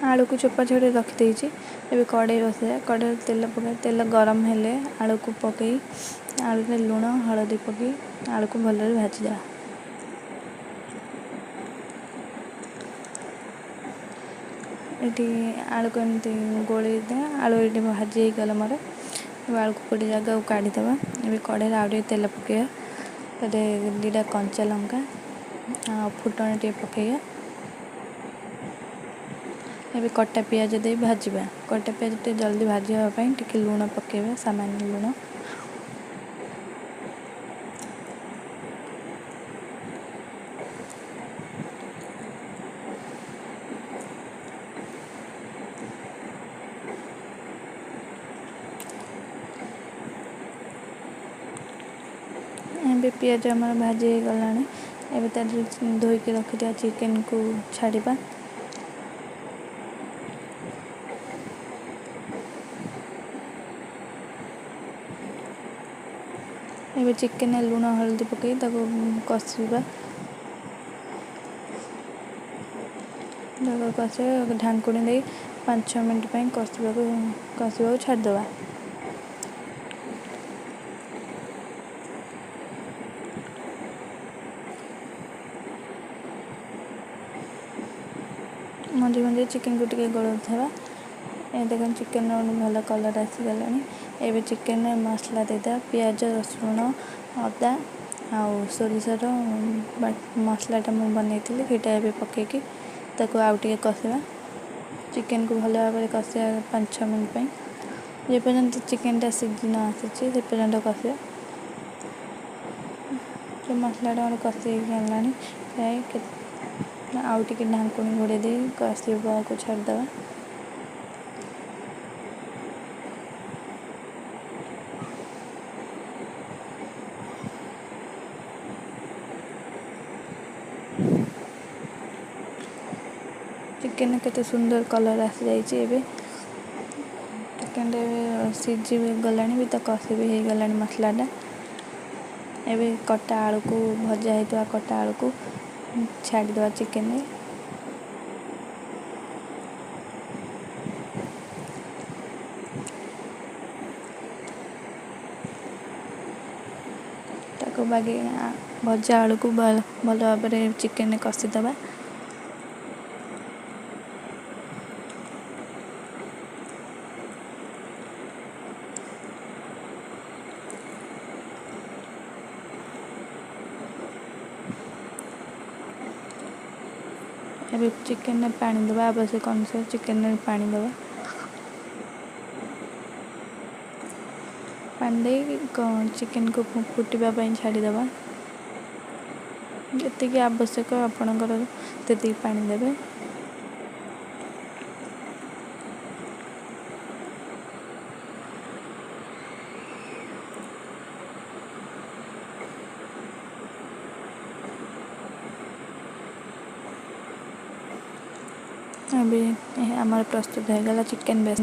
आलू को चोपा छड़े रखिदे। ए कड़े बसाया कड़े तेल पकाए तेल गरम हेले आलू को पकई आलू लुण हलदी पकई आलू को भल भाजीद। ये आलू को एमती गोल आलू ये भाजी गला मोर आलू को गोटे जगह काढ़ीदे। ये कड़े आगे तेल पकईवा दीटा कंचा लंका फुटण टे पकईवा ये कटा पियाज दे भाजवा कटा पियाज टे जल्दी भाजी हाँपाई टे लुण पकईवा सामान्य लुण पियाज आम भाजी गला धोईकी रखिदा चिकेन को छाड़िबा। ये चिकेन लुण हल्दी पकई कसवा कस ढाकुणी दे 5-6 मिनट कसवा छाड़दे। मझे मझे चिकेन को टे गोलवा देख चिकेन भल कलर आसीगला। ये चिकेन मसला देदा पियाज रसुण अदा सोरिषर मसलाटा मुझे बनई ये पकईकी आउ टे कसवा चिकेन को भल भाव कसवा 5-6 मिनट जेपर्यंत चिकेनटा सीझी न आसी से पर्यंत कसवा मसलाटा कषे गला प्राय आउ टे ढाकुणी घोड़े दे कसवा को छाड़दे। चिकेन केते सुंदर कलर आसी जाइए चिकेन सीझी गला भी तो कषि भी हो गला मसलाटा एबे कटा आलू को भजा होता कटा आलू को छाड़ीदे चिकेन बागे भजा आलू को भल भाव चिकेन कषिदे। ए चिकेन पानी दबा आवश्यक अनुसार चिकेन पानी दबा पानी दे चिकेन को फुटापी छाड़ीदे जी आवश्यक आपणकर से पानी देवे। अभी आमर प्रस्तुत हो गला चिकेन बेस।